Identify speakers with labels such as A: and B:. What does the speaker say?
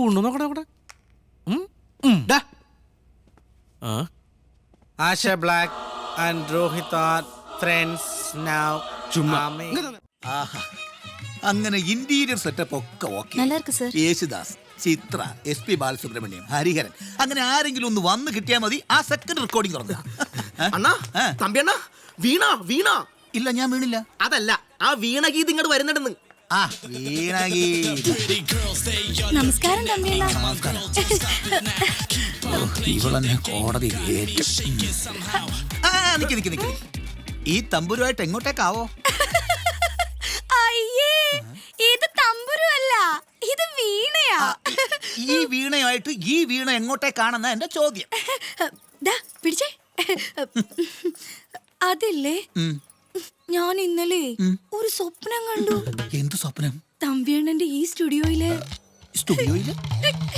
A: ഉണ്ടോ നോക്കട്ടെ.
B: Asha Black and Rohit are friends now.
A: ചുമ്മാ
C: അങ്ങനെ ഇന്റീരിയർ സെറ്റപ്പ് ഒക്കെ ഓക്കെ.
D: நல்லா இருக்கு சார்.
C: യേശുദാസ്, ചിത്ര, SP ബാലസുബ്രഹ്മണ്യം, ഹരിഹരൻ, അങ്ങനെ ആരെങ്കിലും ഒന്ന് വന്ന് കിട്ടിയാൽ മതി. ആ സെക്കൻഡ് റെക്കോർഡിംഗ് തുടങ്ങുക.
E: അണ്ണാ തമ്പി അണ്ണാ, വീണ വീണ.
C: ഇല്ല, ഞാൻ വീണില്ല.
E: അതല്ല, ആ വീണഗീത് ഇങ്ങോട്ട് വരുന്നുണ്ടെന്ന്.
C: ആ വീണഗീത്.
D: നമസ്കാരം തമ്പിയണ്ണ.
C: ഇവളെന്നെ കോടതി നിക്ക്. ഈ തമ്പുരുമായിട്ട് എങ്ങോട്ടേക്കാവോ?
D: അയ്യേ, ഇത് തമ്പുരു അല്ല, ഇത് വീണയാ.
C: ഈ വീണയായിട്ട് ഈ വീണ എങ്ങോട്ടേക്കാണെന്ന എന്റെ ചോദ്യം.
D: ദാ പിടിച്ചേ. അതില്ലേ, ഞാൻ ഇന്നലെ ഒരു സ്വപ്നം കണ്ടു.
C: എന്ത് സ്വപ്നം?
D: തമ്പിയണ്ണന്റെ ഈ സ്റ്റുഡിയോയില്